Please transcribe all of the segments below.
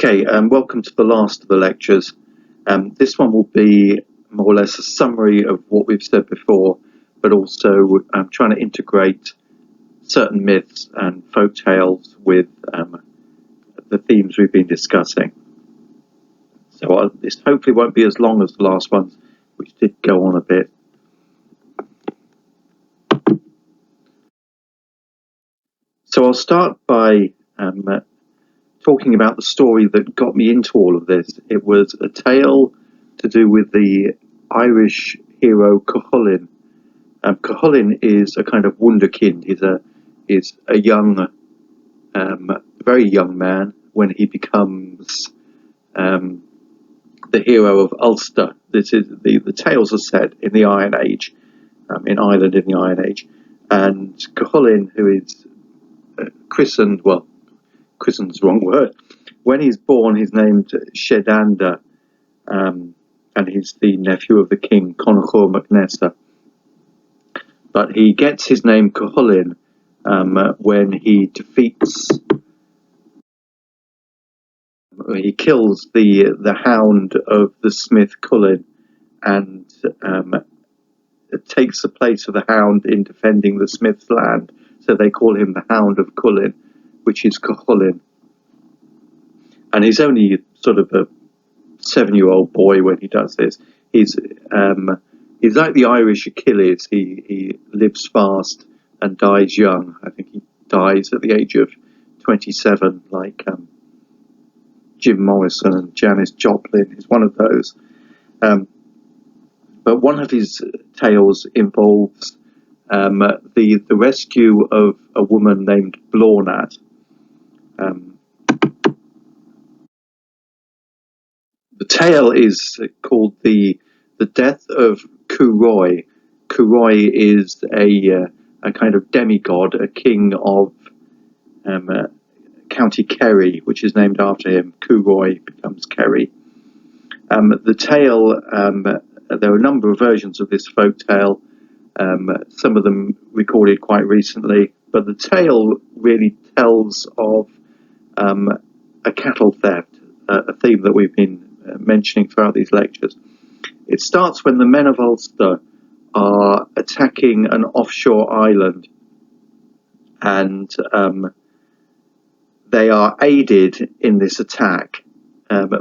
Okay, welcome to the last of the lectures. This one will be more or less a summary of what we've said before, but also trying to integrate certain myths and folk tales with the themes we've been discussing. So this hopefully won't be as long as the last ones, which did go on a bit. So I'll start by talking about the story that got me into all of this. It was a tale to do with the Irish hero Cuchulainn. Cuchulainn is a kind of wunderkind. He's a young, very young man when he becomes the hero of Ulster. This is the tales are set in the Iron Age, in Ireland in the Iron Age, and Cuchulainn, who is christened, well, christened's the wrong word. When he's born, he's named Shedanda, and he's the nephew of the king Connachor mac Nessa. But he gets his name Cuchulainn when he kills the hound of the smith Cullin, and takes the place of the hound in defending the smith's land. So they call him the Hound of Cullin, which is Cuchulainn. And he's only sort of a 7-year-old boy when he does this. He's like the Irish Achilles. He lives fast and dies young. I think he dies at the age of 27, like Jim Morrison and Janis Joplin is one of those. But one of his tales involves the rescue of a woman named Blornat. The tale is called the Death of Curoi. Curoi is a kind of demigod, a king of County Kerry, which is named after him. Curoi becomes Kerry. The tale, there are a number of versions of this folk tale, some of them recorded quite recently, but the tale really tells of a cattle theft, a theme that we've been mentioning throughout these lectures. It starts when the men of Ulster are attacking an offshore island, and they are aided in this attack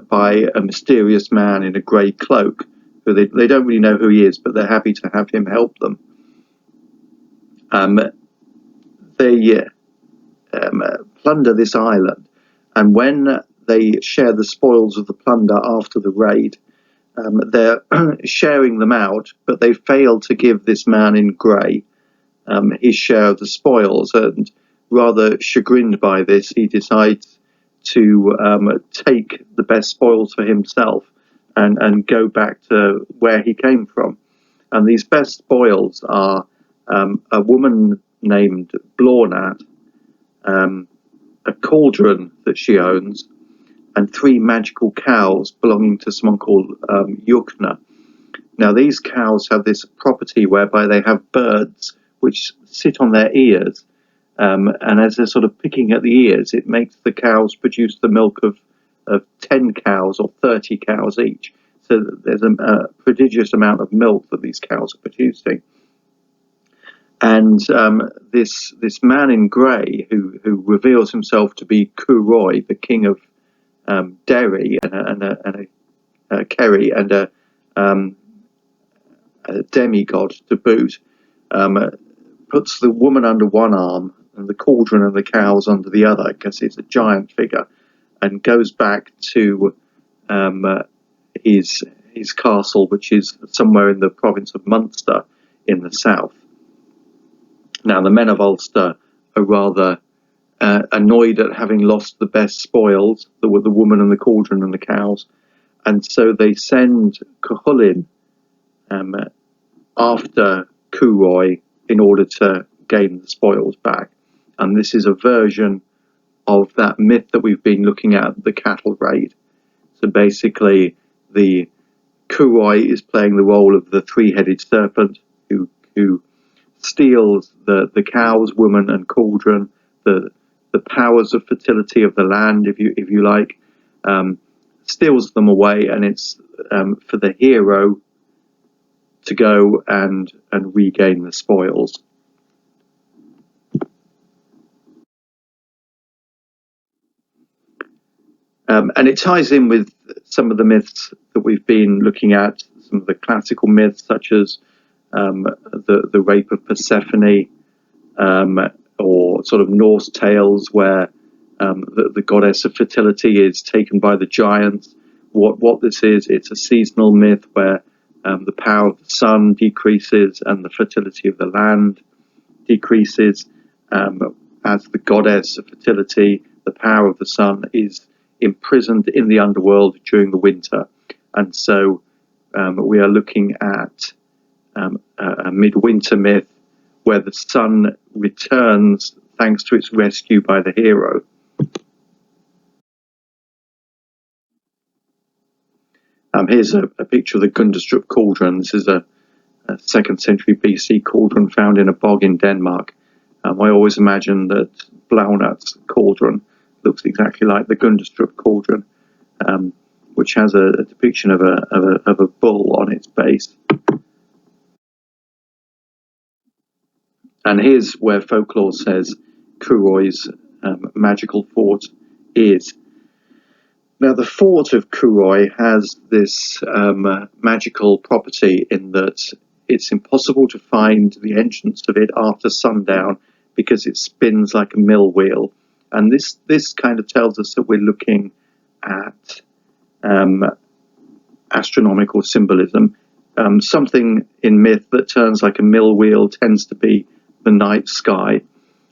by a mysterious man in a grey cloak, who they don't really know who he is, but they're happy to have him help them. They plunder this island, and when they share the spoils of the plunder after the raid, they're sharing them out, but they fail to give this man in grey his share of the spoils, and rather chagrined by this, he decides to take the best spoils for himself and go back to where he came from. And these best spoils are a woman named Blornat, a cauldron that she owns, and 3 magical cows belonging to someone called Yukna. Now, these cows have this property whereby they have birds which sit on their ears, and as they're sort of picking at the ears, it makes the cows produce the milk of 10 cows or 30 cows each. So there's a prodigious amount of milk that these cows are producing. And this man in grey, who reveals himself to be Curoi, the king of Derry and a Kerry, and a demigod to boot, puts the woman under one arm and the cauldron and the cows under the other, because he's a giant figure, and goes back to his castle, which is somewhere in the province of Munster in the south. Now, the men of Ulster are rather annoyed at having lost the best spoils, the woman and the cauldron and the cows, and so they send Cuchulainn after Curoi in order to gain the spoils back. And this is a version of that myth that we've been looking at, the cattle raid. So basically, the Curoi is playing the role of the 3-headed serpent who steals the cows, woman, and cauldron, the powers of fertility of the land, if you like, steals them away, and it's for the hero to go and regain the spoils. And it ties in with some of the myths that we've been looking at, some of the classical myths, such as the rape of Persephone, or sort of Norse tales where the goddess of fertility is taken by the giants. What this is, it's a seasonal myth where the power of the sun decreases and the fertility of the land decreases. As the goddess of fertility, the power of the sun is imprisoned in the underworld during the winter. And so we are looking at a midwinter myth where the sun returns thanks to its rescue by the hero. Here's a picture of the Gundestrup cauldron. This is a 2nd century BC cauldron found in a bog in Denmark. I always imagine that Blaunat's cauldron looks exactly like the Gundestrup cauldron, which has a depiction of a bull on its base. And here's where folklore says Curoi's magical fort is. Now, the fort of Curoi has this magical property in that it's impossible to find the entrance of it after sundown because it spins like a mill wheel. And this kind of tells us that we're looking at astronomical symbolism. Something in myth that turns like a mill wheel tends to be the night sky.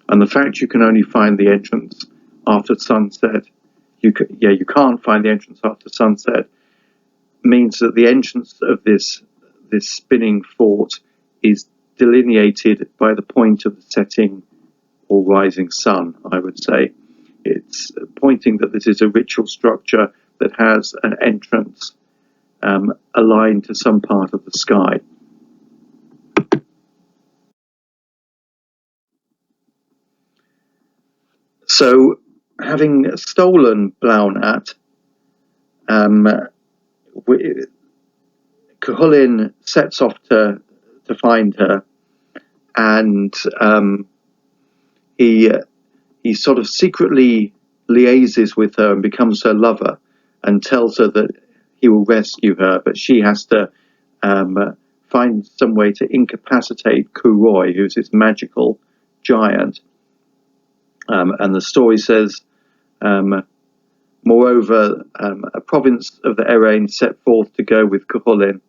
And the fact you can only find the entrance after sunset, you can't find the entrance after sunset, means that the entrance of this spinning fort is delineated by the point of the setting or rising sun, I would say. It's pointing that this is a ritual structure that has an entrance aligned to some part of the sky. So, having stolen Blaunat, Cuchulainn sets off to find her, and he sort of secretly liaises with her and becomes her lover, and tells her that he will rescue her, but she has to find some way to incapacitate Curoi, who's this magical giant. And the story says, moreover, a province of the Erein set forth to go with Cuchulainn.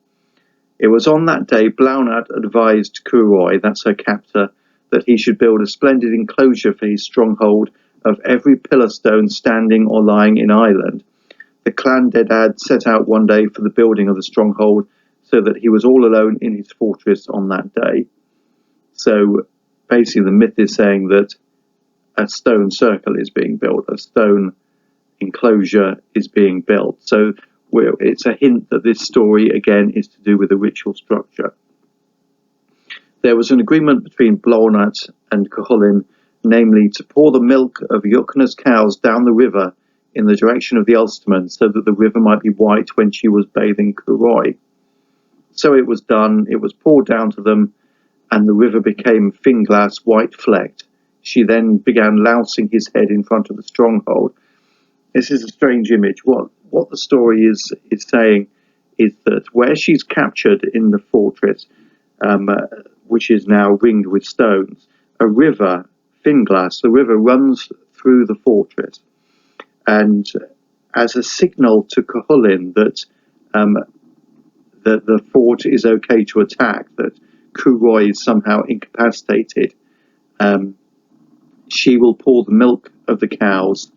It was on that day Blaunat advised Curoi, that's her captor, that he should build a splendid enclosure for his stronghold of every pillar stone standing or lying in Ireland. The clan Dedad set out one day for the building of the stronghold, so that he was all alone in his fortress on that day. So basically the myth is saying that a stone circle is being built, a stone enclosure is being built. So it's a hint that this story, again, is to do with the ritual structure. There was an agreement between Blaunat and Cuchulainn, namely to pour the milk of Jukna's cows down the river in the direction of the Ulsterman, so that the river might be white when she was bathing Curoi. So it was done, it was poured down to them, and the river became Finglas, white-flecked. She then began lousing his head in front of the stronghold. This is a strange image. What the story is saying is that where she's captured in the fortress, which is now ringed with stones, a river, Finglas, the river runs through the fortress. And as a signal to Cuchulainn that the fort is okay to attack, that Curoi is somehow incapacitated, she will pour the milk of the cows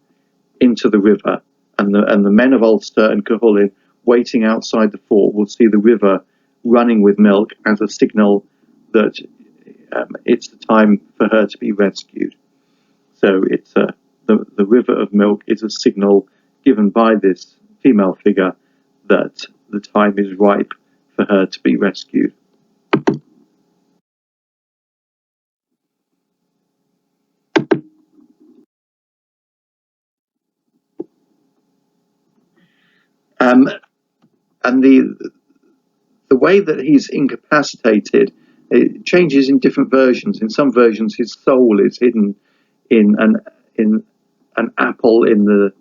into the river, and the men of Ulster and Cuchulainn waiting outside the fort will see the river running with milk as a signal that it's the time for her to be rescued. So it's the river of milk is a signal given by this female figure that the time is ripe for her to be rescued. And the way that he's incapacitated, it changes in different versions. In some versions, his soul is hidden in an apple in the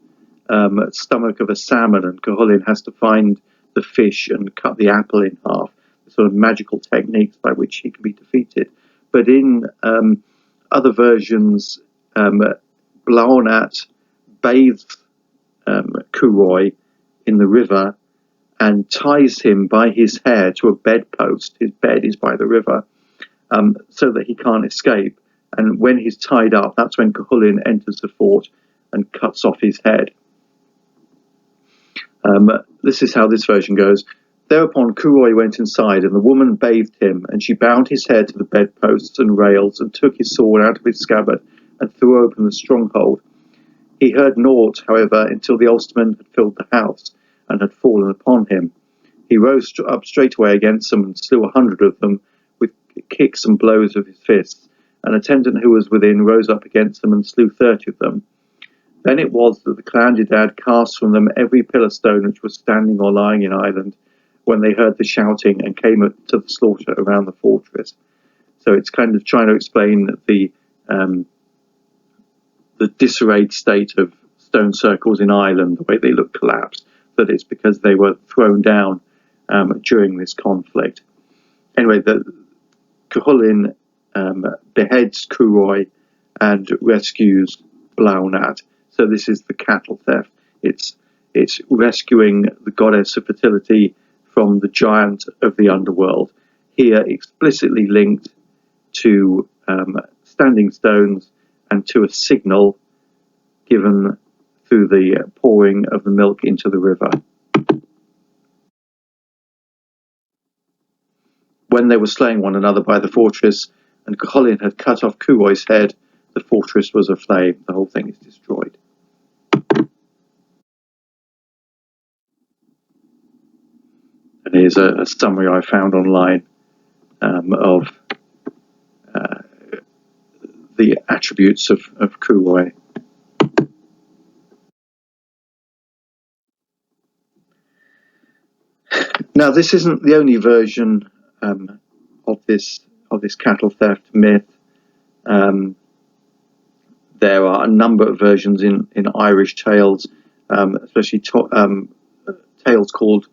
stomach of a salmon, and Cuchulainn has to find the fish and cut the apple in half. The sort of magical techniques by which he can be defeated. But in other versions, Blawnat bathes Curoi in the river and ties him by his hair to a bedpost. His bed is by the river, so that he can't escape. And when he's tied up, that's when Cuchulainn enters the fort and cuts off his head. This is how this version goes. Thereupon Curoi went inside, and the woman bathed him, and she bound his hair to the bedposts and rails, and took his sword out of its scabbard, and threw open the stronghold. He heard naught, however, until the Ulstermen had filled the house, and had fallen upon him. He rose up straightway against them, and slew 100 of them, with kicks and blows of his fists. An attendant who was within rose up against them, and slew 30 of them. Then it was that the Clandidad cast from them every pillar stone which was standing or lying in Ireland, when they heard the shouting, and came to the slaughter around the fortress. So it's kind of trying to explain the disarrayed state of stone circles in Ireland, the way they look collapsed, that it's because they were thrown down during this conflict. Anyway, Cuchulainn beheads Curoi and rescues Blawnat. So this is the cattle theft. It's rescuing the goddess of fertility from the giant of the underworld, here explicitly linked to standing stones and to a signal given through the pouring of the milk into the river. When they were slaying one another by the fortress, and Cuchulainn had cut off Curoi's head, the fortress was aflame. The whole thing is destroyed. And here's a summary I found online of the attributes of Curoi. Now, this isn't the only version of this cattle theft myth. There are a number of versions in Irish tales, especially tales called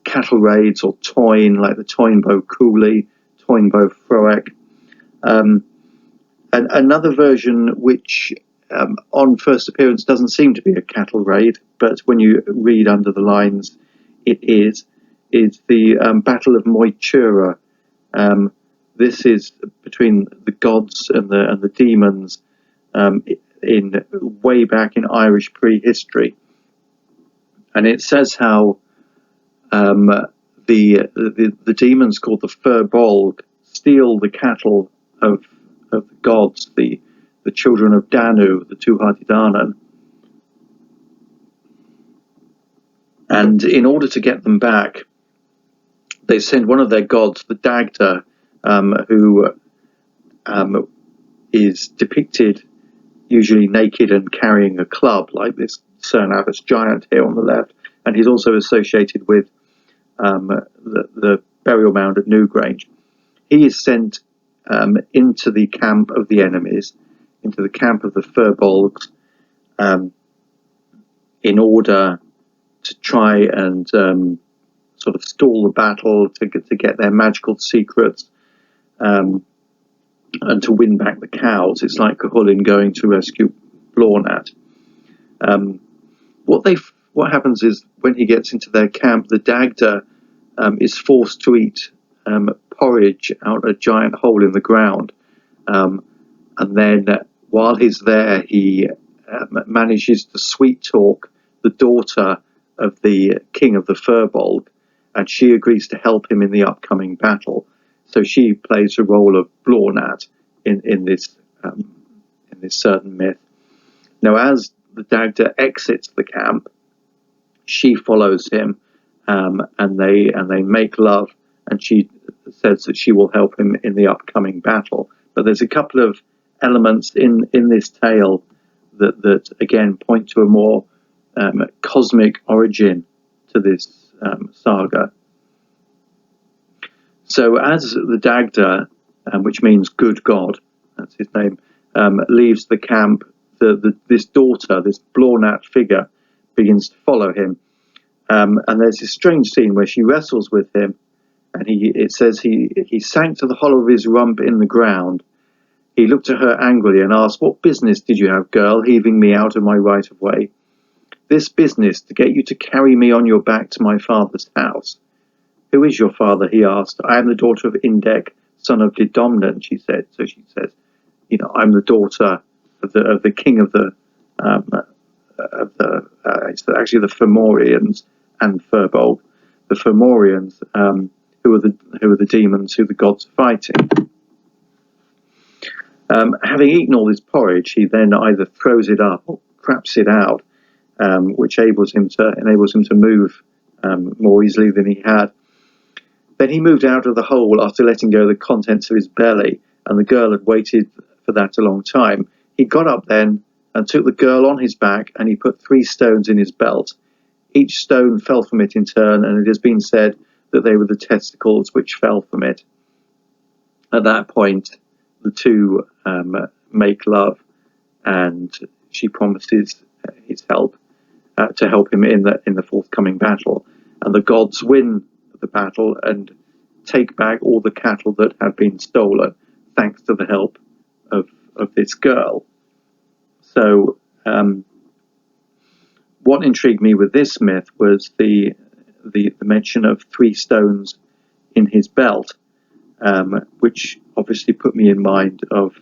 cattle raids or Toyn, like the Toynbee Cooley, Toynbee Froic. And another version which on first appearance doesn't seem to be a cattle raid, but when you read under the lines it is the Battle of Moytura. This is between the gods and the demons in way back in Irish prehistory, and it says how the demons called the Firbolg steal the cattle of the gods, the children of Danu, the two-hearted Danan. And in order to get them back, they send one of their gods, the Dagda, who is depicted usually naked and carrying a club, like this Cernavus giant here on the left. And he's also associated with the burial mound at Newgrange. He is sent into the camp of the enemies, into the camp of the Firbolgs, in order to try and sort of stall the battle, to get their magical secrets, and to win back the cows. It's like Cuchulainn going to rescue Blawnat. What happens is, when he gets into their camp, the Dagda is forced to eat porridge out a giant hole in the ground, and then while he's there, he manages to sweet talk the daughter of the king of the Firbolg, and she agrees to help him in the upcoming battle. So she plays the role of Blawnat in this certain myth. Now, as the Dagda exits the camp, she follows him, and they make love, and she says that she will help him in the upcoming battle. But there's a couple of elements in this tale that again point to a more cosmic origin to this saga. So as the Dagda, which means good God, that's his name, leaves the camp, this daughter, this Blornat figure, begins to follow him. And there's this strange scene where she wrestles with him, and it says he sank to the hollow of his rump in the ground. He looked at her angrily and asked, "What business did you have, girl, heaving me out of my right of way?" "This business, to get you to carry me on your back to my father's house." "Who is your father?" he asked. "I am the daughter of Indek, son of Didomnan," she said. So she says, "I'm the daughter of the king of the it's actually the Fomorians and Firbolg, the Fomorians, who are the demons who the gods are fighting." Having eaten all this porridge, he then either throws it up or craps it out, which enables him to move more easily than he had. Then he moved out of the hole after letting go the contents of his belly, and the girl had waited for that a long time. He got up then and took the girl on his back, and he put 3 stones in his belt. Each stone fell from it in turn, and it has been said that they were the testicles which fell from it. At that point, the two make love, and she promises his help to help him in the forthcoming battle. And the gods win the battle and take back all the cattle that have been stolen, thanks to the help of this girl. So what intrigued me with this myth was the mention of 3 stones in his belt, which obviously put me in mind of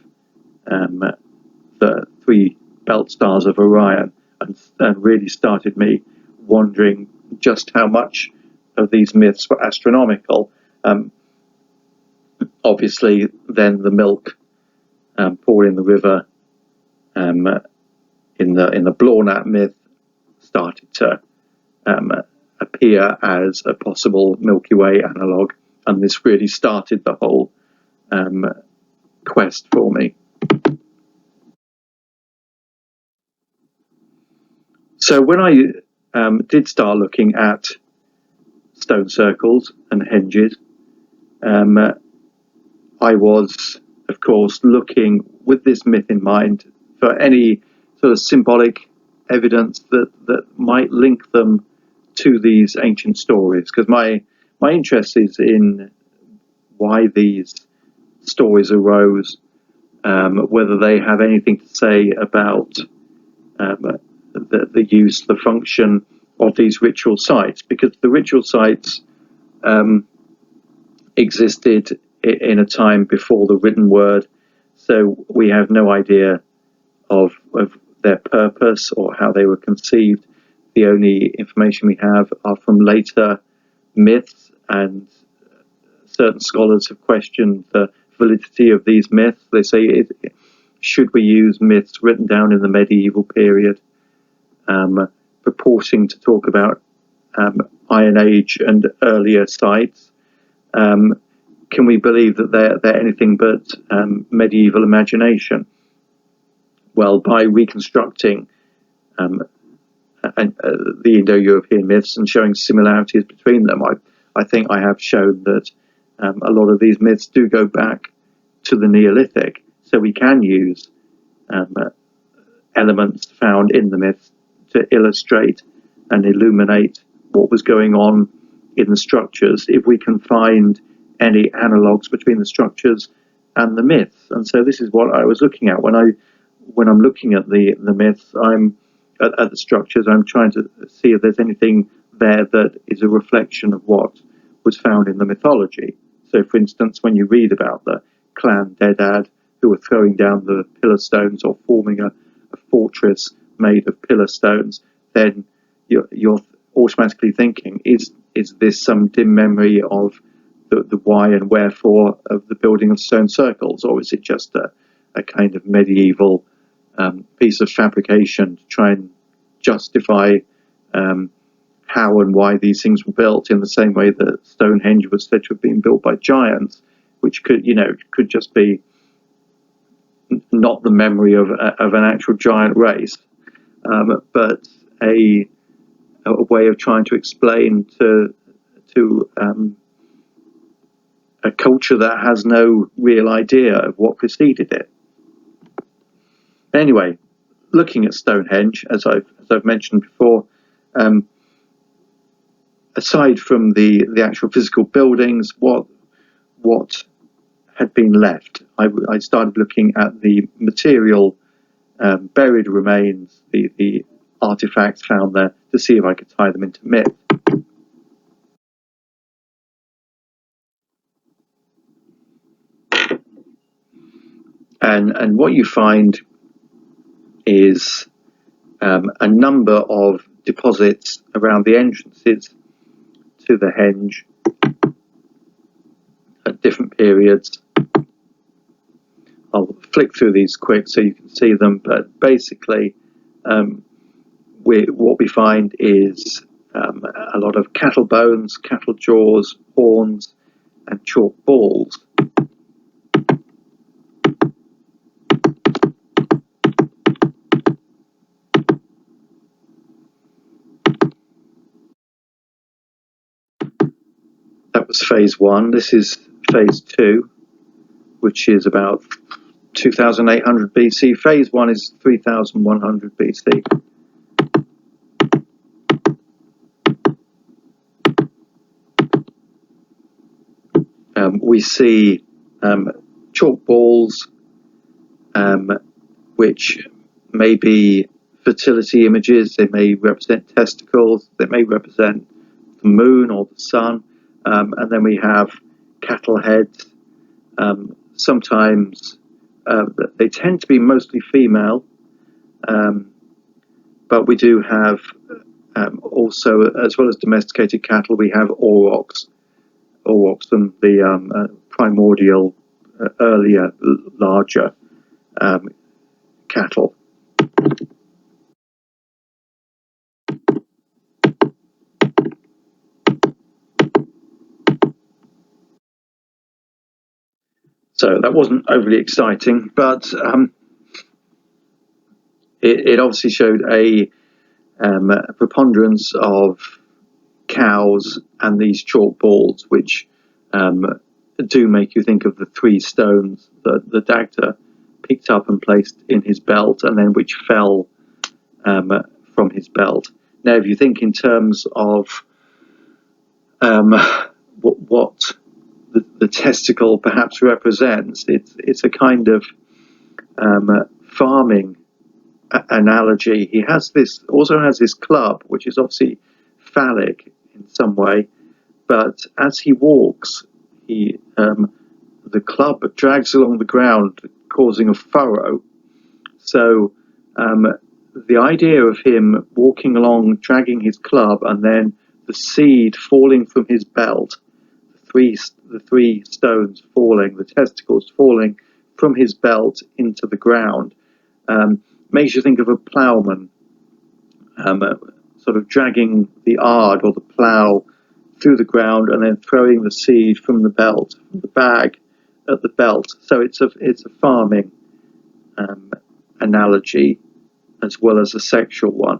the 3 belt stars of Orion, and really started me wondering just how much of these myths were astronomical. Obviously, then the milk poured in the river in the Blornat myth started to appear as a possible Milky Way analogue, and this really started the whole quest for me. So when I did start looking at stone circles and henges, I was, of course, looking with this myth in mind for any sort of symbolic evidence that might link them to these ancient stories, because my interest is in why these stories arose, whether they have anything to say about the use, the function of these ritual sites, because the ritual sites existed in a time before the written word, so we have no idea of their purpose or how they were conceived. The only information we have are from later myths, and certain scholars have questioned the validity of these myths. They say, should we use myths written down in the medieval period, purporting to talk about Iron Age and earlier sites? Can we believe that they're anything but medieval imagination? Well, by reconstructing the Indo-European myths and showing similarities between them, I think I have shown that a lot of these myths do go back to the Neolithic. So we can use elements found in the myths to illustrate and illuminate what was going on in the structures, if we can find any analogues between the structures and the myths. And so this is what I was looking at when I'm looking at the myths. I'm at the structures. I'm trying to see if there's anything there that is a reflection of what was found in the mythology. So, for instance, when you read about the clan Dedad, who were throwing down the pillar stones or forming a fortress made of pillar stones, then you're automatically thinking, is this some dim memory of the why and wherefore of the building of stone circles, or is it just a kind of medieval piece of fabrication to try and justify how and why these things were built, in the same way that Stonehenge was said to have been built by giants, which could just be not the memory of an actual giant race, but a a way of trying to explain to a culture that has no real idea of what preceded it. Anyway, looking at Stonehenge, as I've mentioned before, aside from the actual physical buildings, what had been left, I started looking at the material buried remains, the artifacts found there, to see if I could tie them into myth. And what you find is a number of deposits around the entrances to the henge at different periods. I'll flick through these quick so you can see them, but basically what we find is a lot of cattle bones, cattle jaws, horns, and chalk balls. That was phase 1. This is phase 2, which is about 2800 BC. Phase 1 is 3100 BC. We see chalk balls, which may be fertility images. They may represent testicles. They may represent the moon or the sun. And then we have cattle heads. Sometimes they tend to be mostly female, but we do have also, as well as domesticated cattle, we have aurochs and the primordial, earlier, larger cattle. So that wasn't overly exciting, but it obviously showed a preponderance of cows and these chalk balls, which do make you think of the 3 stones that the Dagda picked up and placed in his belt, and then which fell from his belt. Now, if you think in terms of what the testicle perhaps represents, it's a kind of farming analogy. He also has this club, which is obviously phallic in some way, but as he walks, the club drags along the ground, causing a furrow. So the idea of him walking along, dragging his club, and then the seed falling from his belt, the three stones falling, the testicles falling from his belt into the ground, makes you think of a ploughman sort of dragging the ard or the plough through the ground and then throwing the seed from the belt, from the bag at the belt. So it's a farming analogy as well as a sexual one,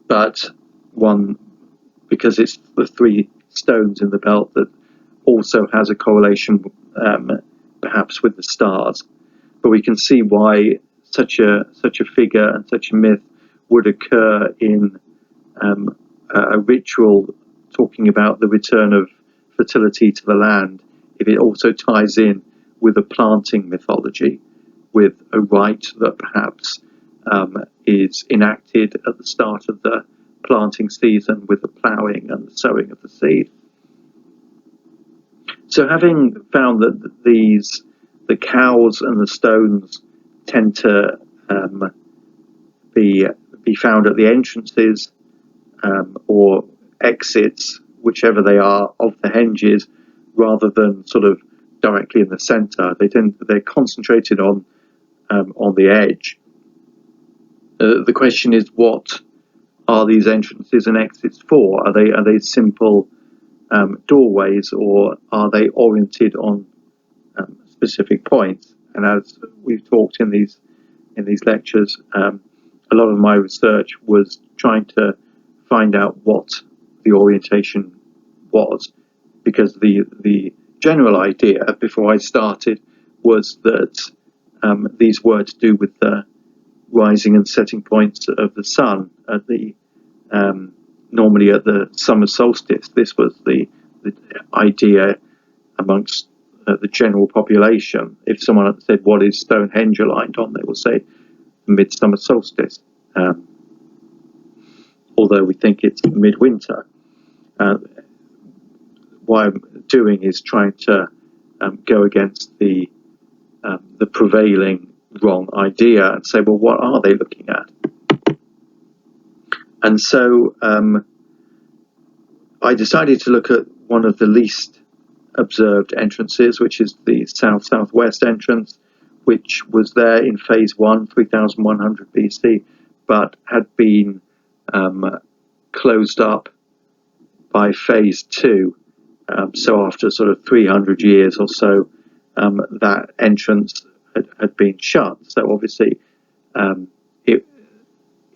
but one, because it's the 3 stones in the belt, that also has a correlation perhaps with the stars. But we can see why such a figure and such a myth would occur in a ritual talking about the return of fertility to the land, if it also ties in with a planting mythology, with a rite that perhaps is enacted at the start of the planting season with the ploughing and the sowing of the seed. So having found that the cows and the stones tend to be found at the entrances or exits, whichever they are, of the henges, rather than sort of directly in the centre. They're concentrated on the edge. The question is, what are these entrances and exits for? Are they simple doorways, or are they oriented on specific points? And as we've talked in these lectures, a lot of my research was trying to find out what the orientation was, because the general idea before I started was that these were to do with the rising and setting points of the sun at the normally at the summer solstice. This was the idea amongst the general population. If someone said, "What is Stonehenge aligned on?" they will say midsummer solstice, although we think it's midwinter. What I'm doing is trying to go against the prevailing wrong idea and say, well, what are they looking at? And so I decided to look at one of the least observed entrances, which is the south-southwest entrance, which was there in phase 1, 3100 BC, but had been closed up by phase 2. So after sort of 300 years or so, that entrance had been shut. So obviously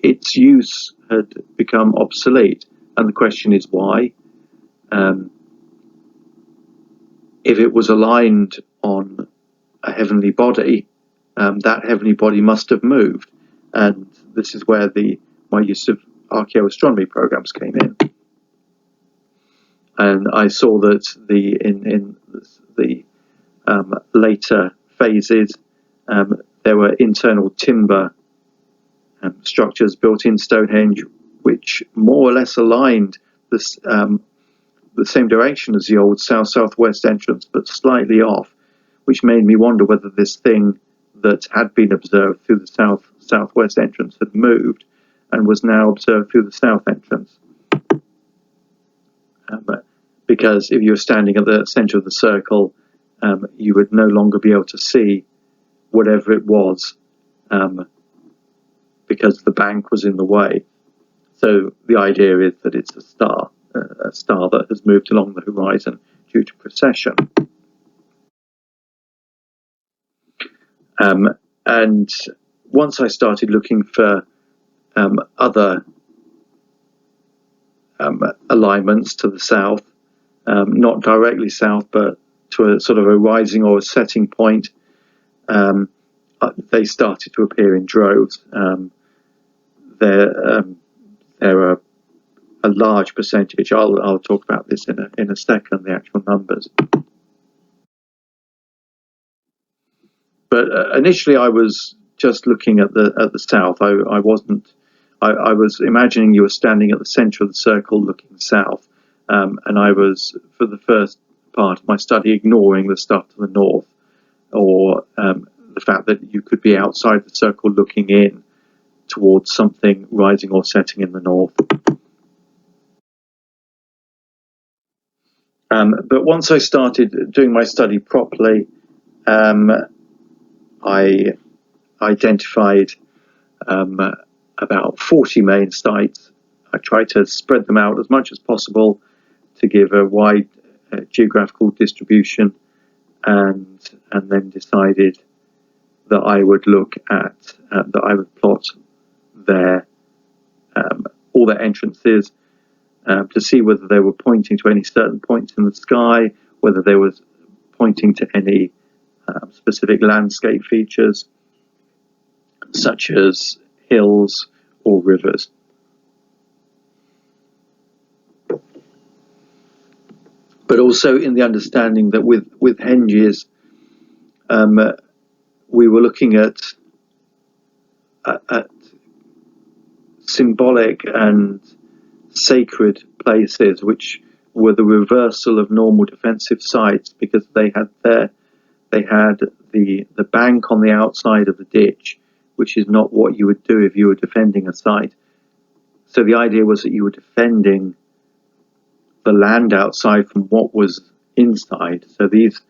its use had become obsolete. And the question is why? If it was aligned on a heavenly body, that heavenly body must have moved. And this is where my use of archaeoastronomy programs came in. And I saw that in the later phases, there were internal timber structures built in Stonehenge, which more or less aligned the same direction as the old south-southwest entrance, but slightly off, which made me wonder whether this thing that had been observed through the south-southwest entrance had moved and was now observed through the south entrance. Because if you were standing at the center of the circle, you would no longer be able to see whatever it was, because the bank was in the way. So the idea is that it's a star that has moved along the horizon due to precession. And once I started looking for other alignments to the south, not directly south, but to a sort of a rising or a setting point, they started to appear in droves. There are a large percentage. I'll talk about this in a second, the actual numbers. But initially, I was just looking at the south. I wasn't. I was imagining you were standing at the center of the circle, looking south, and I was, for the first part of my study, ignoring the stuff to the north, or the fact that you could be outside the circle looking in towards something rising or setting in the north. But once I started doing my study properly, I identified about 40 main sites. I tried to spread them out as much as possible to give a wide geographical distribution, and then decided that I would look at that I would plot their all their entrances to see whether they were pointing to any certain points in the sky, whether they were pointing to any specific landscape features, such as hills or rivers. But also in the understanding that with henges, we were looking at symbolic and sacred places, which were the reversal of normal defensive sites, because they had the bank on the outside of the ditch, which is not what you would do if you were defending a site. So the idea was that you were defending the land outside from what was inside. So these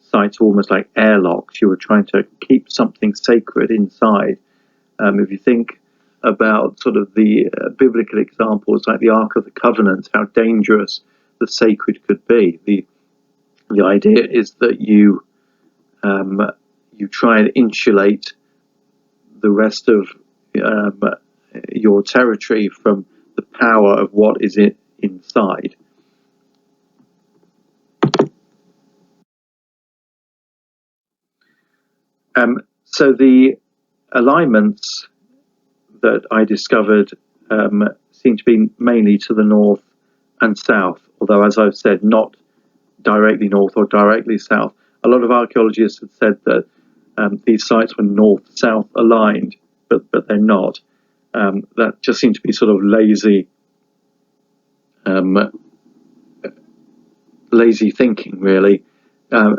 sites were almost like airlocks. You were trying to keep something sacred inside. If you think about sort of the biblical examples like the Ark of the Covenant, how dangerous the sacred could be. The idea is that you try and insulate the rest of your territory from the power of what is inside. So the alignments that I discovered seem to be mainly to the north and south, although, as I've said, not directly north or directly south. A lot of archaeologists have said that these sites were north-south aligned, but they're not. That just seemed to be sort of lazy thinking, really. To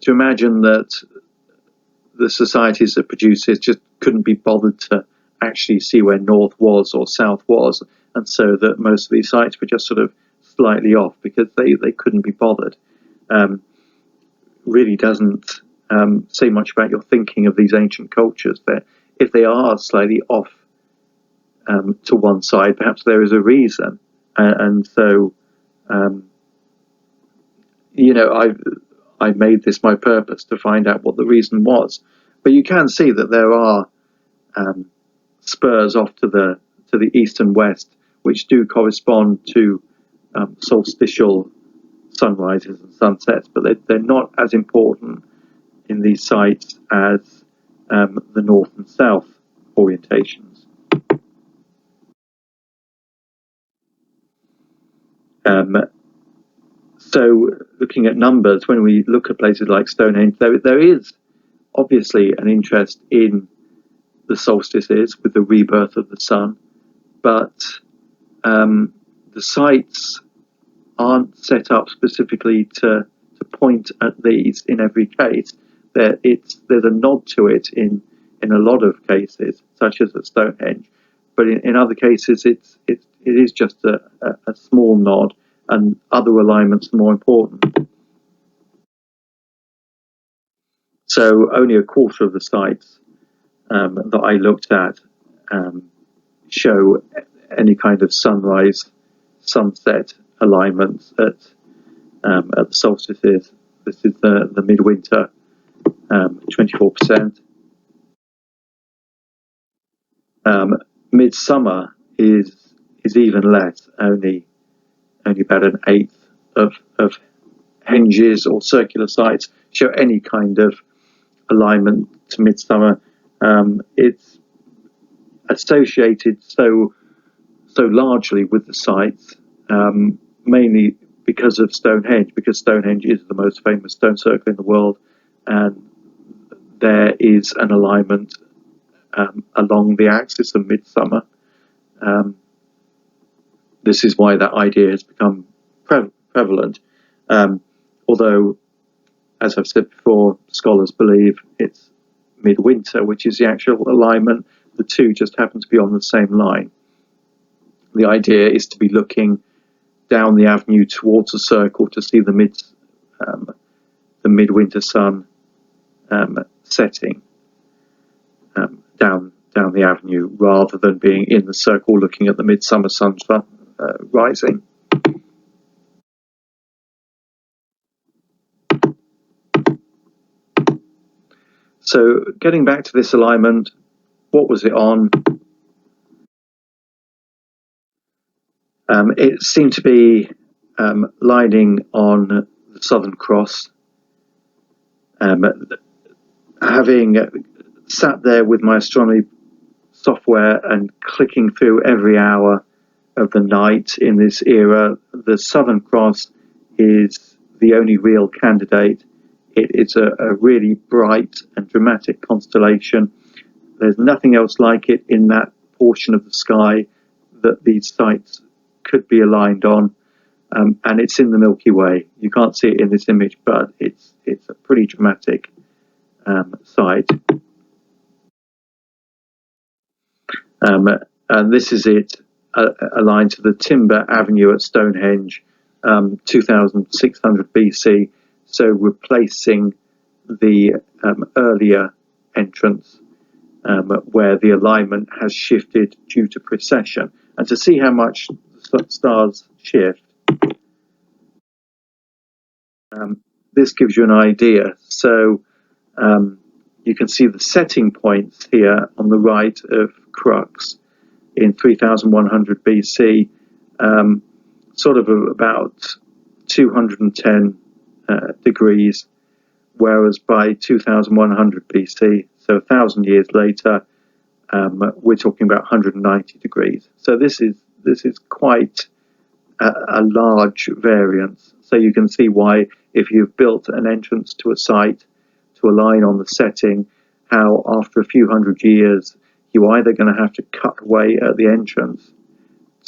imagine that the societies that produced this just couldn't be bothered to actually see where north was or south was, and so that most of these sites were just sort of slightly off because they couldn't be bothered. Really doesn't say much about your thinking of these ancient cultures. That if they are slightly off to one side, perhaps there is a reason, and so I made this my purpose to find out what the reason was. But you can see that there are spurs off to the east and west, which do correspond to solstitial sunrises and sunsets, but they're not as important in these sites as the north and south orientations. So looking at numbers, when we look at places like Stonehenge, there is obviously an interest in the solstices with the rebirth of the sun, but the sites aren't set up specifically to point at these in every case. There's a nod to it in a lot of cases, such as at Stonehenge, but in other cases it is just a small nod, and other alignments are more important. So only a quarter of the sites that I looked at show any kind of sunrise, sunset alignments at the solstices. This is the midwinter, 24%. Midsummer is even less, only about an eighth of henges or circular sites show any kind of alignment to midsummer. It's associated so largely with the sites, mainly because of Stonehenge, because Stonehenge is the most famous stone circle in the world, and there is an alignment along the axis of midsummer. This is why that idea has become prevalent, although, as I've said before, scholars believe it's midwinter, which is the actual alignment. The two just happen to be on the same line. The idea is to be looking down the avenue towards the circle to see the midwinter sun setting down the avenue, rather than being in the circle looking at the midsummer sun rising. So getting back to this alignment, what was it on? It seemed to be lining on the Southern Cross. Having sat there with my astronomy software and clicking through every hour of the night in this era, the Southern Cross is the only real candidate. It's a really bright and dramatic constellation. There's nothing else like it in that portion of the sky that these sites could be aligned on, and it's in the Milky Way. You can't see it in this image, but it's a pretty dramatic site. And this is it aligned to the Timber Avenue at Stonehenge, 2600 BC, so replacing the earlier entrance where the alignment has shifted due to precession. And to see how much the stars shift, this gives you an idea. So you can see the setting points here on the right of Crux, in 3100 BC, sort of about 210 degrees, whereas by 2100 BC, so 1,000 years later, we're talking about 190 degrees. So this is quite a large variance. So you can see why, if you've built an entrance to a site to align on the setting, how after a few hundred years you're either going to have to cut away at the entrance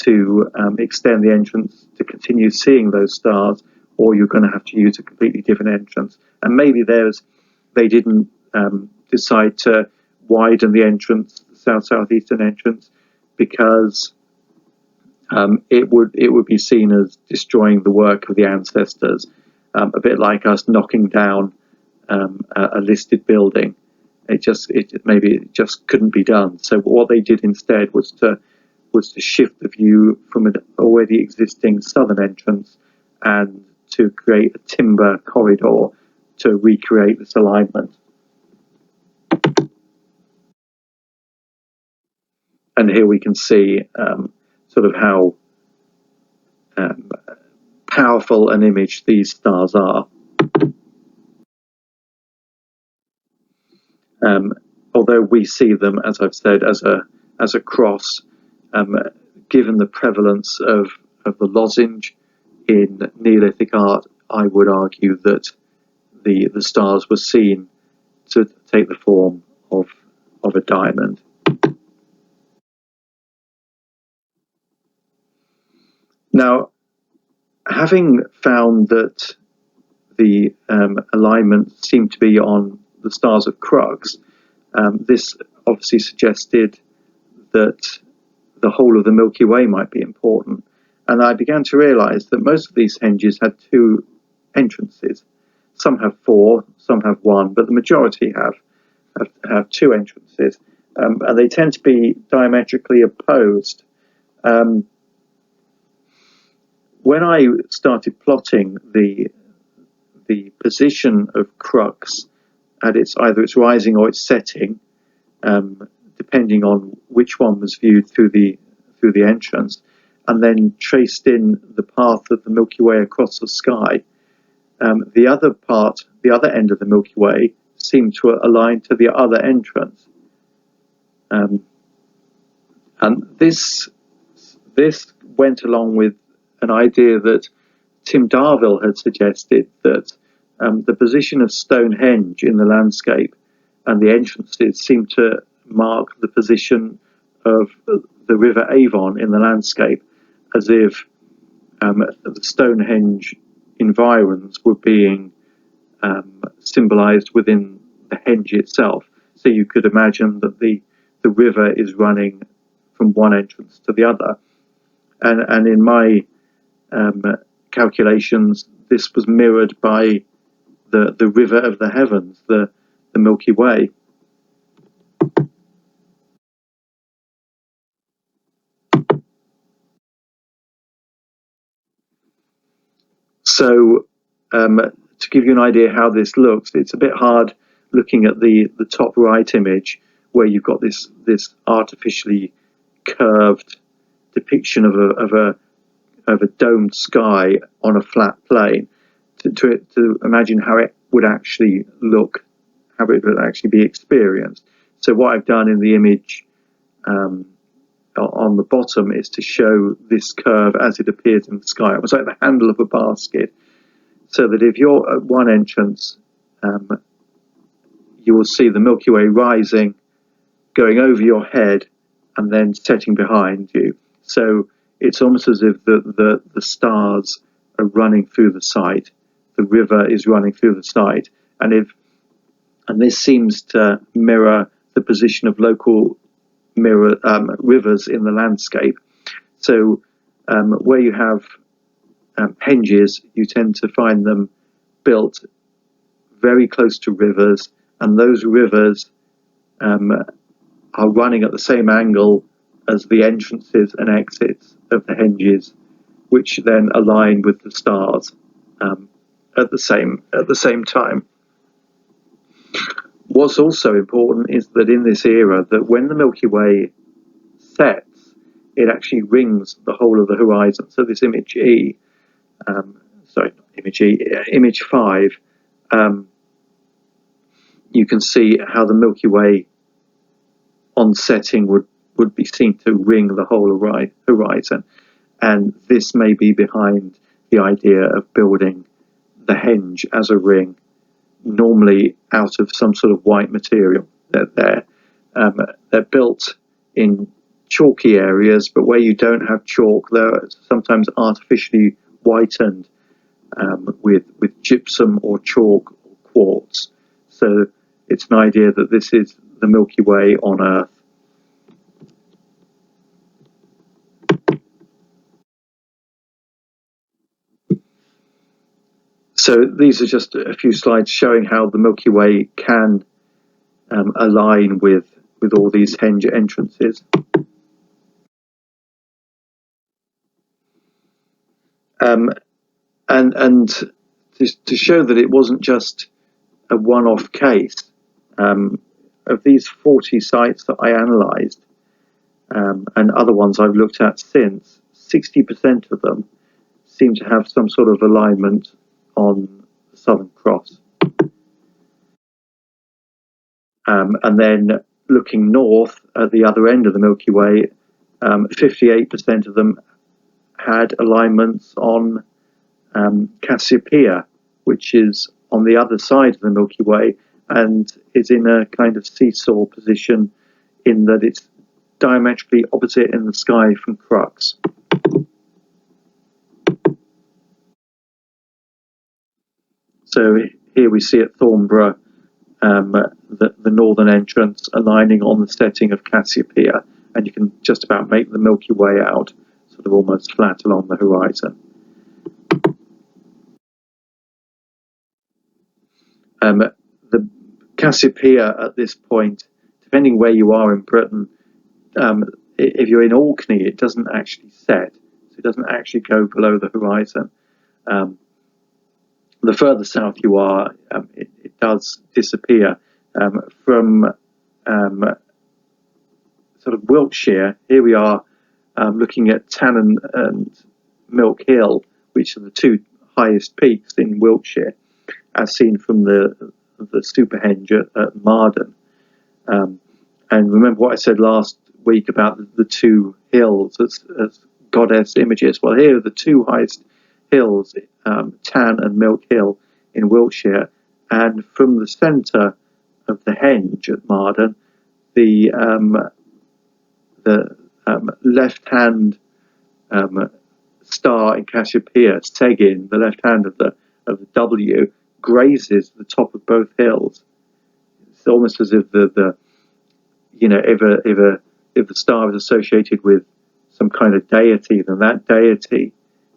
to extend the entrance to continue seeing those stars, or you're going to have to use a completely different entrance. And maybe they didn't decide to widen the entrance, the south-southeastern entrance, because it would be seen as destroying the work of the ancestors, a bit like us knocking down a listed building. It just couldn't be done. So what they did instead was to shift the view from an already existing southern entrance and to create a timber corridor to recreate this alignment. And here we can see sort of how powerful an image these stars are. Although we see them, as I've said, as a cross, given the prevalence of the lozenge in Neolithic art, I would argue that the stars were seen to take the form of a diamond. Now, having found that the alignment seemed to be on the stars of Crux, this obviously suggested that the whole of the Milky Way might be important. And I began to realize that most of these henges had two entrances. Some have four, some have one, but the majority have two entrances. And they tend to be diametrically opposed. When I started plotting the position of Crux at either its rising or its setting, depending on which one was viewed through the entrance, and then traced in the path of the Milky Way across the sky, the other end of the Milky Way seemed to align to the other entrance, and this went along with an idea that Tim Darvill had suggested, that the position of Stonehenge in the landscape and the entrances seemed to mark the position of the River Avon in the landscape, as if the Stonehenge environs were being symbolized within the henge itself. So you could imagine that the river is running from one entrance to the other. And in my calculations, this was mirrored by the river of the heavens, the Milky Way. So to give you an idea how this looks, it's a bit hard looking at the top right image, where you've got this artificially curved depiction of a domed sky on a flat plane, to imagine how it would actually look, how it would actually be experienced. So what I've done in the image on the bottom is to show this curve as it appears in the sky. It was like the handle of a basket, so that if you're at one entrance, you will see the Milky Way rising, going over your head, and then setting behind you. So it's almost as if the stars are running through the site, the river is running through the site, and this seems to mirror the position of local rivers in the landscape. So where you have henges, you tend to find them built very close to rivers, and those rivers are running at the same angle as the entrances and exits of the henges, which then align with the stars at the same time. What's also important is that in this era, that when the Milky Way sets, it actually rings the whole of the horizon. So this image E, image 5, you can see how the Milky Way on setting would be seen to ring the whole horizon. And this may be behind the idea of building the henge as a ring, normally out of some sort of white material. They're built in chalky areas, but where you don't have chalk, they're sometimes artificially whitened with gypsum or chalk or quartz. So it's an idea that this is the Milky Way on Earth. So these are just a few slides showing how the Milky Way can align with all these henge entrances. And to show that it wasn't just a one-off case, of these 40 sites that I analysed, and other ones I've looked at since, 60% of them seem to have some sort of alignment on the Southern Cross. And then looking north at the other end of the Milky Way, 58% of them had alignments on Cassiopeia, which is on the other side of the Milky Way and is in a kind of seesaw position in that it's diametrically opposite in the sky from Crux. So here we see at Thornborough the northern entrance aligning on the setting of Cassiopeia, and you can just about make the Milky Way out, sort of almost flat along the horizon. The Cassiopeia at this point, depending where you are in Britain, if you're in Orkney, it doesn't actually set, so it doesn't actually go below the horizon. The further south you are, it does disappear. From sort of Wiltshire, here we are looking at Tannon and Milk Hill, which are the two highest peaks in Wiltshire, as seen from the Superhenge at Marden. And remember what I said last week about the two hills as goddess images. Well, here are the two highest hills, Tan and Milk Hill in Wiltshire, and from the centre of the henge at Marden, the left hand star in Cassiopeia, Tegin, the left hand of the W, grazes the top of both hills. It's almost as if if the star is associated with some kind of deity, then that deity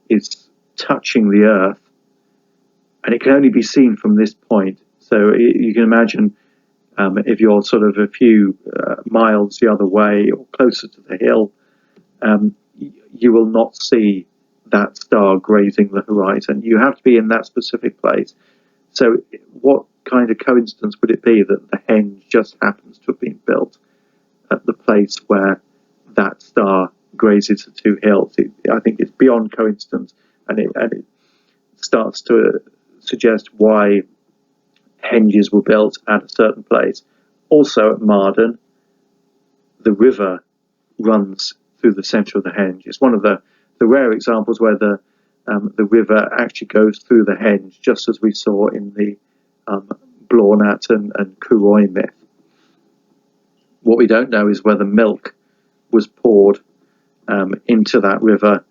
is touching the earth, and it can only be seen from this point. So you can imagine if you're sort of a few miles the other way or closer to the hill, you will not see that star grazing the horizon. You have to be in that specific place. So what kind of coincidence would it be that the henge just happens to have been built at the place where that star grazes the two hills? I think it's beyond coincidence, and it starts to suggest why henges were built at a certain place. Also at Marden, the river runs through the centre of the henge. It's one of the rare examples where the river actually goes through the henge, just as we saw in the Blornat and Curoi myth. What we don't know is whether milk was poured into that river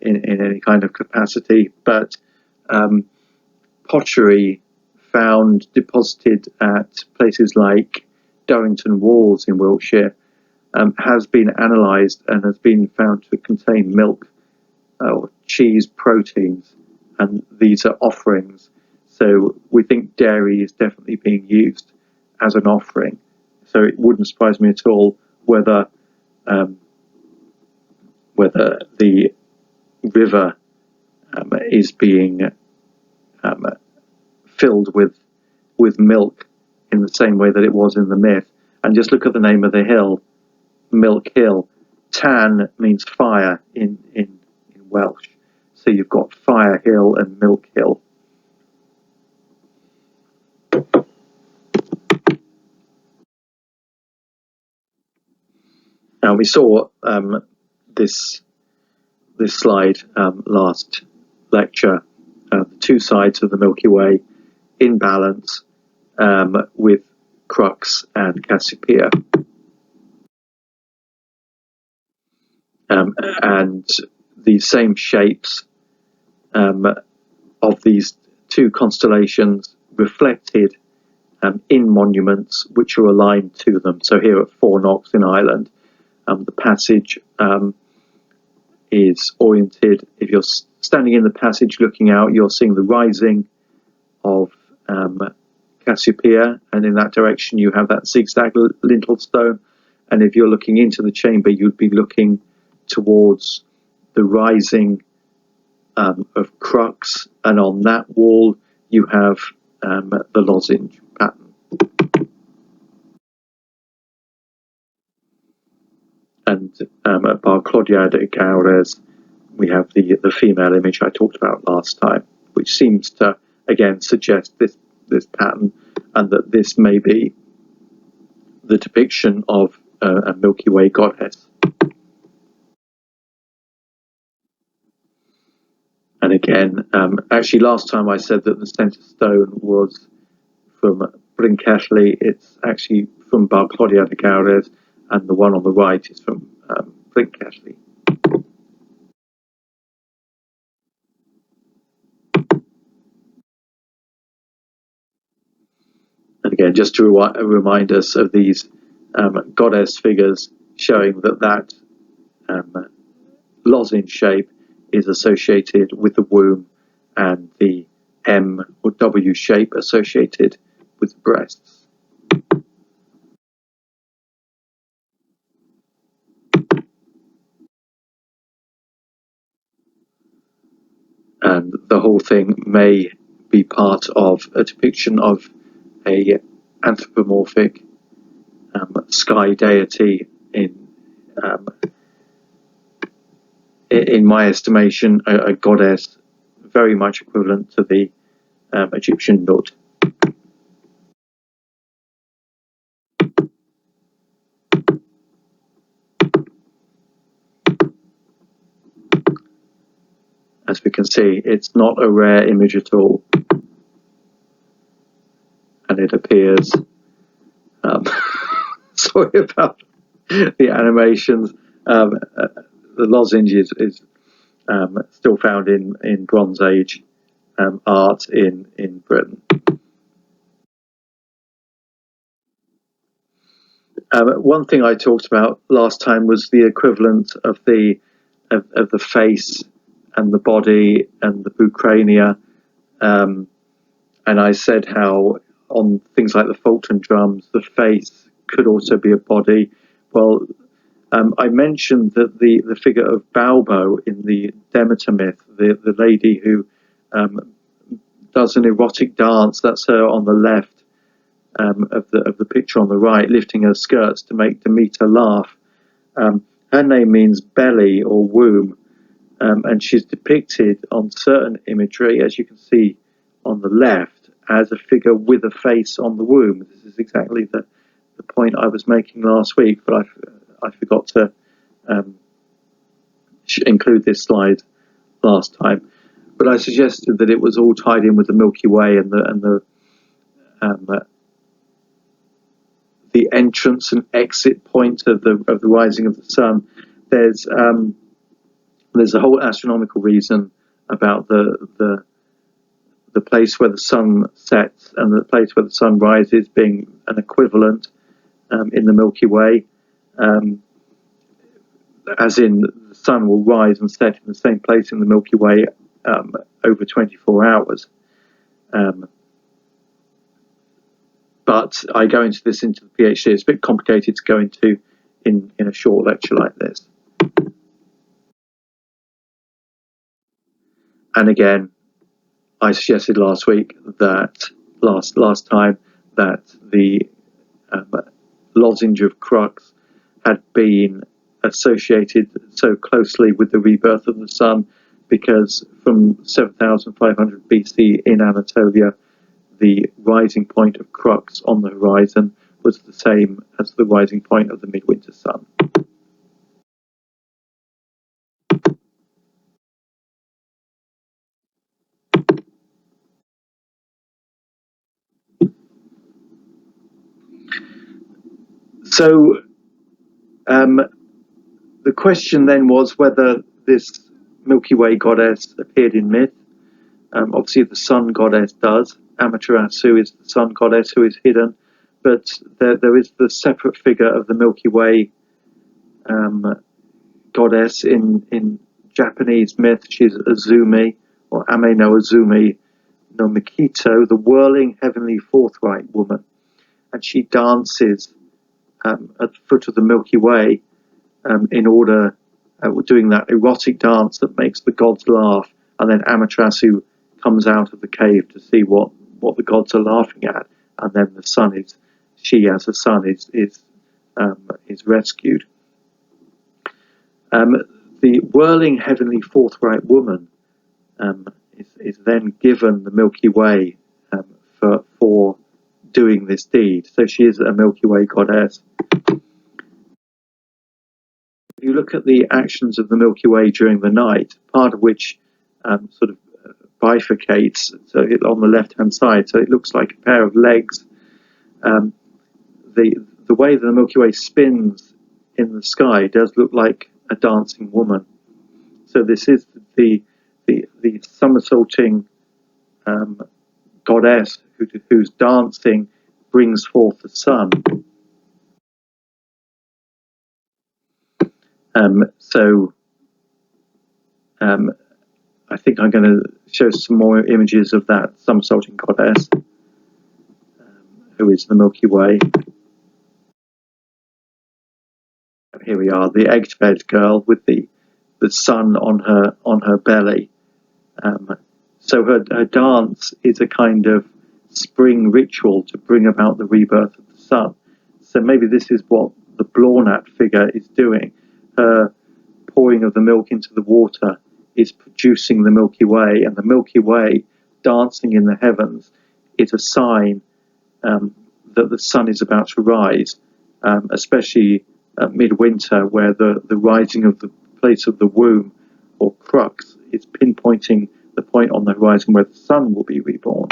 in any kind of capacity, but pottery found deposited at places like Durrington Walls in Wiltshire has been analysed and has been found to contain milk or cheese proteins, and these are offerings. So we think dairy is definitely being used as an offering. So it wouldn't surprise me at all whether the river is being filled with milk in the same way that it was in the myth. And just look at the name of the hill, Milk Hill. Tan means fire in Welsh. So you've got Fire Hill and Milk Hill. Now we saw this slide last lecture, the two sides of the Milky Way in balance with Crux and Cassiopeia. And the same shapes of these two constellations reflected in monuments which are aligned to them. So here at Fornox in Ireland, the passage is oriented. If you're standing in the passage looking out, you're seeing the rising of Cassiopeia, and in that direction you have that zigzag lintel stone. And if you're looking into the chamber, you'd be looking towards the rising of Crux, and on that wall you have the lozenge pattern. And at Barclodiad at Gowres, we have the female image I talked about last time, which seems to again suggest this pattern, and that this may be the depiction of a Milky Way goddess. And again, actually last time I said that the centre stone was from Brynchelly. It's actually from Barclodiad at Gowres, and the one on the right is from Brynchelly. And again, just to remind us of these goddess figures, showing that lozenge shape is associated with the womb, and the M or W shape associated with the breasts. And the whole thing may be part of a depiction of a anthropomorphic sky deity in my estimation, a goddess very much equivalent to the Egyptian Nut. As we can see, it's not a rare image at all, and it appears sorry about the animations. The lozenge is still found in Bronze Age art in Britain. One thing I talked about last time was the equivalent of the face and the body and the bucrania, and I said how on things like the Fulton drums, the face could also be a body. Well, I mentioned that the figure of Balbo in the Demeter myth, the lady who does an erotic dance, that's her on the left of the picture on the right, lifting her skirts to make Demeter laugh. Her name means belly or womb, and she's depicted on certain imagery, as you can see on the left, as a figure with a face on the womb. This is exactly the point I was making last week, but I forgot to include this slide last time. But I suggested that it was all tied in with the Milky Way and the entrance and exit point of the rising of the sun. There's a whole astronomical reason about the place where the sun sets and the place where the sun rises being an equivalent in the Milky Way, as in the sun will rise and set in the same place in the Milky Way over 24 hours. But I go into this into the PhD. It's a bit complicated to go into in a short lecture like this. And again, I suggested last week that last time that the lozenge of Crux had been associated so closely with the rebirth of the sun, because from 7500 BC in Anatolia, the rising point of Crux on the horizon was the same as the rising point of the midwinter sun. So the question then was whether this Milky Way goddess appeared in myth. Obviously, the sun goddess does. Amaterasu is the sun goddess who is hidden, but there is the separate figure of the Milky Way goddess in Japanese myth. She's Azumi, or Ame no Azumi no Mikito, the whirling heavenly forthright woman, and she dances at the foot of the Milky Way in order, doing that erotic dance that makes the gods laugh, and then Amaterasu comes out of the cave to see what the gods are laughing at, and then the sun is, she as a sun is rescued. The whirling heavenly forthright woman is then given the Milky Way for doing this deed. So she is a Milky Way goddess. If you look at the actions of the Milky Way during the night, part of which sort of bifurcates, so on the left-hand side, so it looks like a pair of legs. The way that the Milky Way spins in the sky does look like a dancing woman. So this is the somersaulting goddess whose dancing brings forth the sun. I think I'm going to show some more images of that somersaulting goddess, who is the Milky Way. And here we are, the egg-fed girl with the sun on her belly. So her dance is a kind of spring ritual to bring about the rebirth of the sun. So maybe this is what the Blornat figure is doing. Her pouring of the milk into the water is producing the Milky Way, and the Milky Way dancing in the heavens is a sign that the sun is about to rise, especially at midwinter, where the rising of the place of the womb, or crux, is pinpointing the point on the horizon where the sun will be reborn.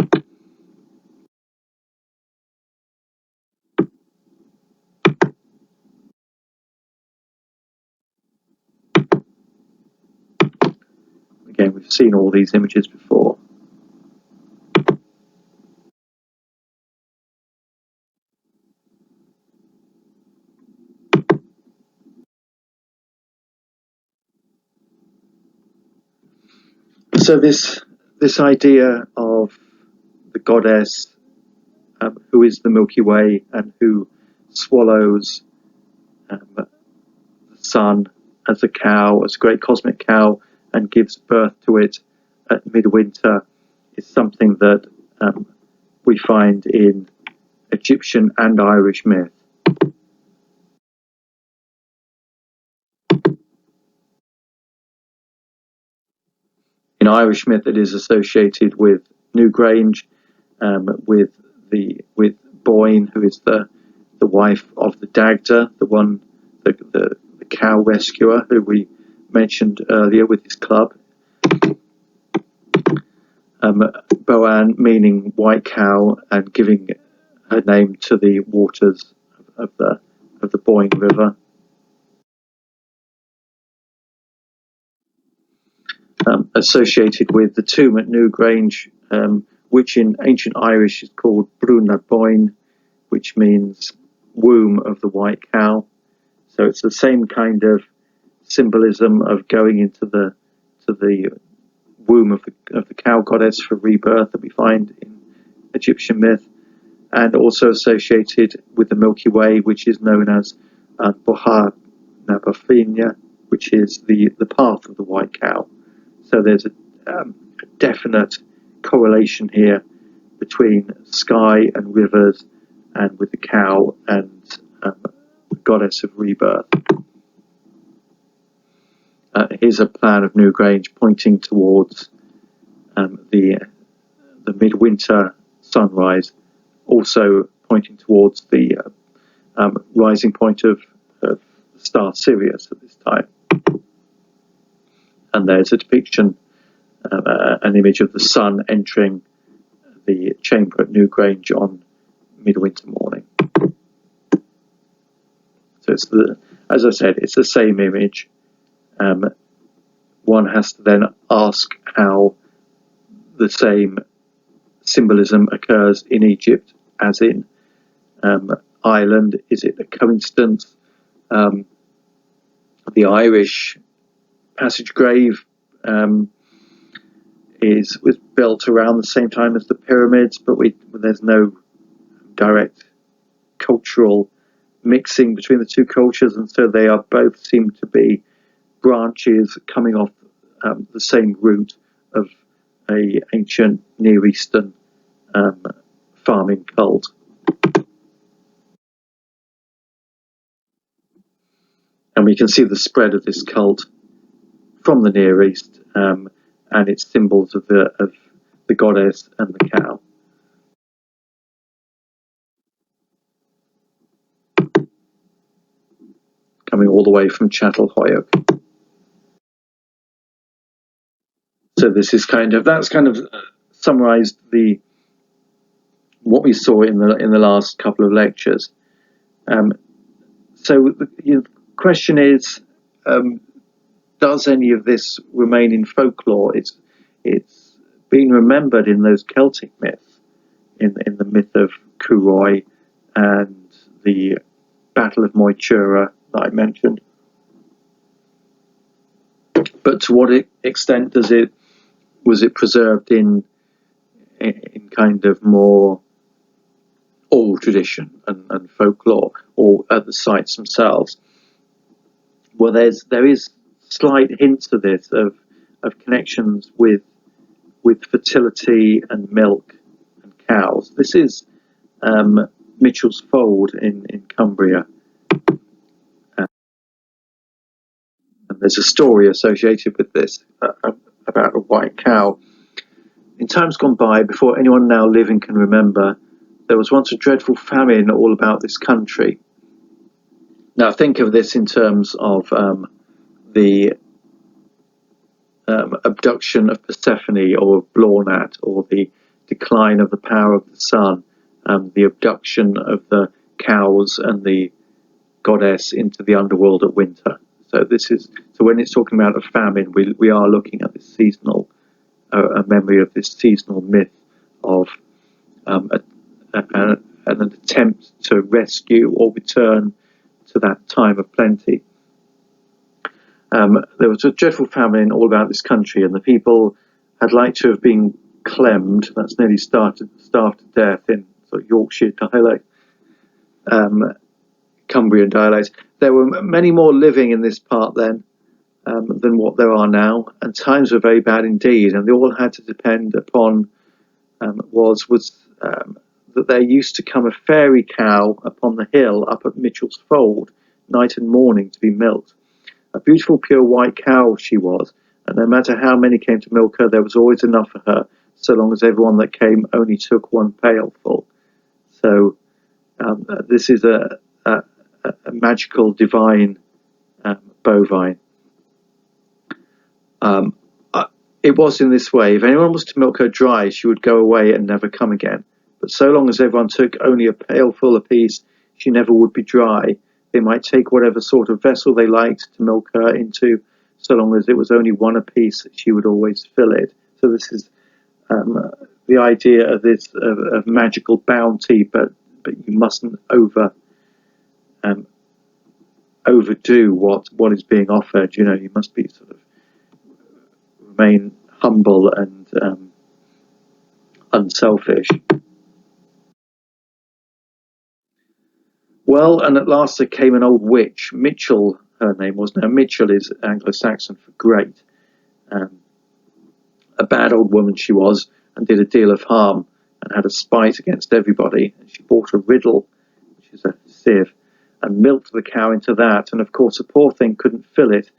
Again, we've seen all these images before. So this idea of the goddess who is the Milky Way and who swallows the sun as a cow, as a great cosmic cow, and gives birth to it at midwinter, is something that we find in Egyptian and Irish myth. In Irish myth, it is associated with Newgrange, with Boyne, who is the wife of the Dagda, the cow rescuer who we mentioned earlier with his club. Boann meaning white cow, and giving her name to the waters of the Boyne River. Associated with the tomb at Newgrange, which in ancient Irish is called Brúna Boyne, which means womb of the white cow. So it's the same kind of symbolism of going into the womb of the cow goddess for rebirth that we find in Egyptian myth, and also associated with the Milky Way, which is known as Boha Nabafina, which is the path of the white cow. So there's a definite correlation here between sky and rivers, and with the cow and the goddess of rebirth. here's a plan of Newgrange pointing towards the midwinter sunrise, also pointing towards the rising point of the star Sirius at this time. And there's a depiction, an image of the sun entering the chamber at Newgrange on midwinter morning. So it's as I said, it's the same image. One has to then ask how the same symbolism occurs in Egypt as in Ireland. Is it a coincidence? The Irish passage grave was built around the same time as the pyramids, but there's no direct cultural mixing between the two cultures, and so they are both seem to be branches coming off the same root of a ancient Near Eastern farming cult. And we can see the spread of this cult from the Near East, and its symbols of the goddess and the cow. Coming all the way from Çatalhöyük. So this is that's summarized what we saw in the last couple of lectures. So the question is, does any of this remain in folklore? It's been remembered in those Celtic myths, in the myth of Curoi and the Battle of Moytura that I mentioned. But to what extent was it preserved in kind of more oral tradition and folklore, or at the sites themselves? Well, there is slight hints of this, of connections with fertility and milk and cows. This is Mitchell's Fold in Cumbria. And there's a story associated with this about a white cow. In times gone by, before anyone now living can remember, there was once a dreadful famine all about this country. Now think of this in terms of the abduction of Persephone or of Blornat, or the decline of the power of the sun, the abduction of the cows and the goddess into the underworld at winter. So when it's talking about a famine, we are looking at this seasonal, a memory of this seasonal myth of an attempt to rescue or return to that time of plenty. There was a dreadful famine all about this country, and the people had like to have been clemmed. That's nearly starved to death in sort of Yorkshire dialect, Cumbrian dialect. There were many more living in this part then than what there are now, and times were very bad indeed. And they all had to depend upon that there used to come a fairy cow upon the hill up at Mitchell's Fold, night and morning, to be milked. A beautiful pure white cow she was, and no matter how many came to milk her, there was always enough for her, so long as everyone that came only took one pailful. So this is a magical, divine bovine. It was in this way: if anyone was to milk her dry, she would go away and never come again. But so long as everyone took only a pailful apiece, she never would be dry. They might take whatever sort of vessel they liked to milk her into, so long as it was only one apiece, she would always fill it. So this is the idea of this of magical bounty, but you mustn't overdo what is being offered. You must be sort of remain humble and unselfish. Well, and at last there came an old witch, Mitchell, her name was. Now, Mitchell is Anglo-Saxon for great. A bad old woman she was, and did a deal of harm, and had a spite against everybody. And she bought a riddle, which is a sieve, and milked the cow into that. And of course, the poor thing couldn't fill it,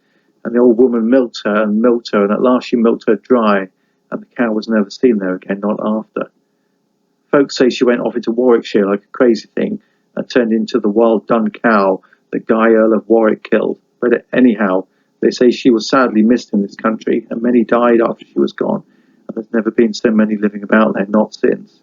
And the old woman milked her, and at last she milked her dry, and the cow was never seen there again, not after. Folks say she went off into Warwickshire like a crazy thing and turned into the wild dun cow that Guy Earl of Warwick killed. But anyhow, they say she was sadly missed in this country, and many died after she was gone, and there's never been so many living about there, not since.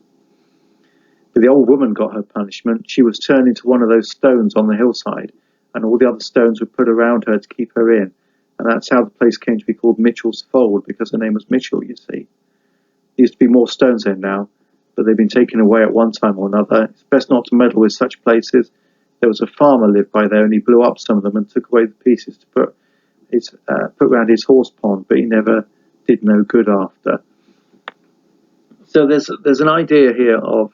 But the old woman got her punishment. She was turned into one of those stones on the hillside, and all the other stones were put around her to keep her in. And that's how the place came to be called Mitchell's Fold, because her name was Mitchell, you see. There used to be more stones there now, but they've been taken away at one time or another. It's best not to meddle with such places. There was a farmer lived by there, and he blew up some of them and took away the pieces to put around his horse pond, but he never did no good after. So there's an idea here of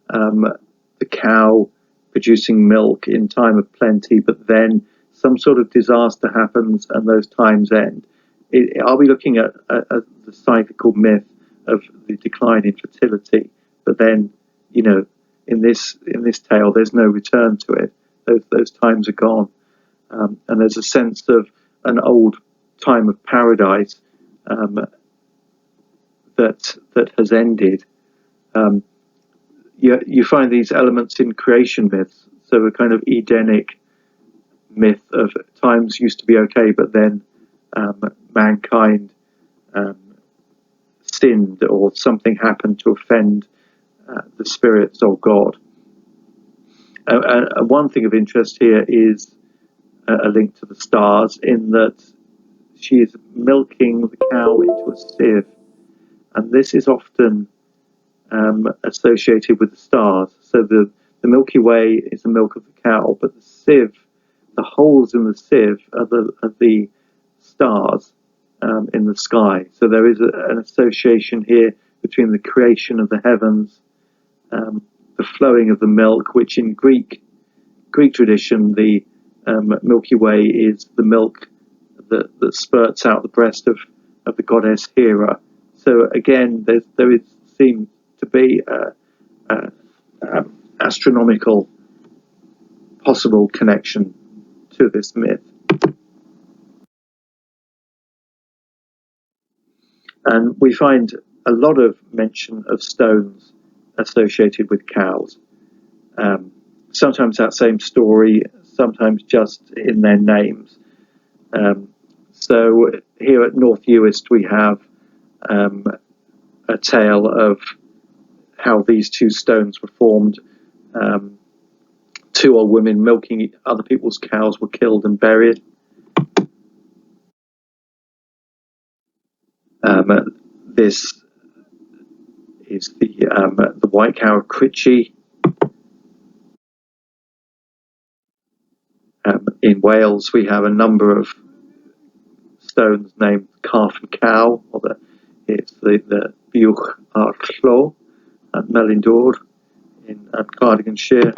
the cow producing milk in time of plenty, but then some sort of disaster happens and those times end. Are we looking at the cyclical myth of the decline in fertility? But then, in this tale, there's no return to it. Those times are gone, and there's a sense of an old time of paradise that has ended. You find these elements in creation myths, so a kind of Edenic myth of times used to be okay, but then mankind sinned or something happened to offend the spirits of God. One thing of interest here is a link to the stars, in that she is milking the cow into a sieve, and this is often associated with the stars. So the Milky Way is the milk of the cow, but the sieve, the holes in the sieve are the stars in the sky. So there is an association here between the creation of the heavens, the flowing of the milk, which in Greek tradition, the Milky Way is the milk that spurts out the breast of the goddess Hera. So again, there seems to be astronomical possible connection to this myth. And we find a lot of mention of stones associated with cows. Sometimes that same story, sometimes just in their names. So here at North Uist we have a tale of how these two stones were formed. Two old women milking other people's cows were killed and buried. This is the white cow of Critchy. In Wales, we have a number of stones named Calf and Cow, or it's the Buwch a'r Llo at Melindor at Cardiganshire.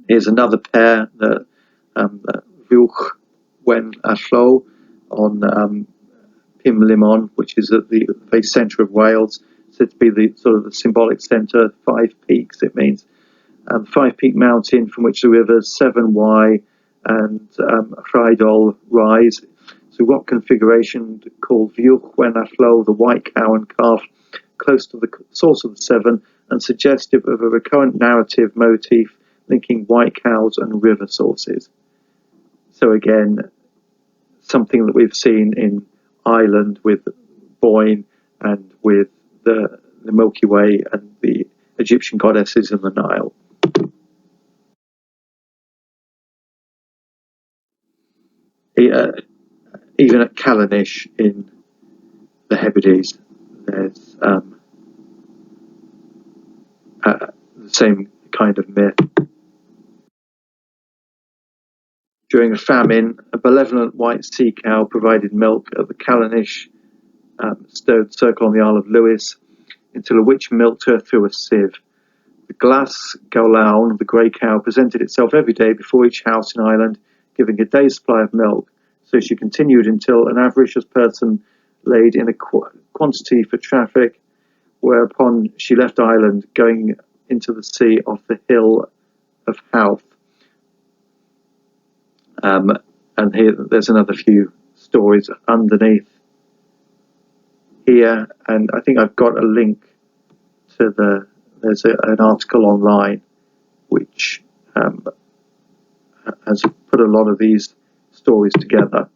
Here's another pair, the Buwch Wen a'r Llo on Pumlummon, which is at the very centre of Wales, said to be the sort of the symbolic centre. 5 peaks, it means. 5-peak mountain from which the rivers Severn Wye and Rheidol rise. So we've got configuration called Buwch Wen a'r Llo, the white cow and calf, close to the source of the Severn, and suggestive of a recurrent narrative motif linking white cows and river sources. So again, something that we've seen in Ireland with Boyne and with the Milky Way and the Egyptian goddesses in the Nile. Even at Callanish in the Hebrides, there's the same kind of myth. During a famine, a benevolent white sea cow provided milk at the Callanish stone circle on the Isle of Lewis until a witch milked her through a sieve. The Glas Gowlawn, the grey cow, presented itself every day before each house in Ireland, giving a day's supply of milk. So she continued until an avaricious person laid in a quantity for traffic, whereupon she left Ireland, going into the sea off the hill of Howth. And here, there's another few stories underneath here, and I think I've got a link to there's an article online which has put a lot of these stories together.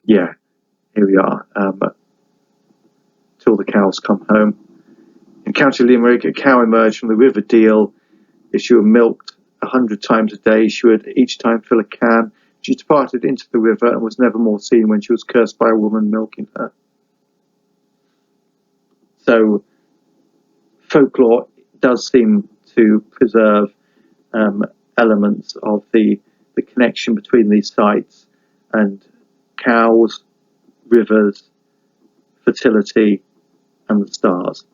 Yeah, here we are. Till the cows come home. In County Limerick, a cow emerged from the River Deal. She was milked 100 times a day. She would each time fill a can. She departed into the river and was never more seen when she was cursed by a woman milking her. So folklore does seem to preserve elements of the connection between these sites and cows, rivers, fertility, and the stars.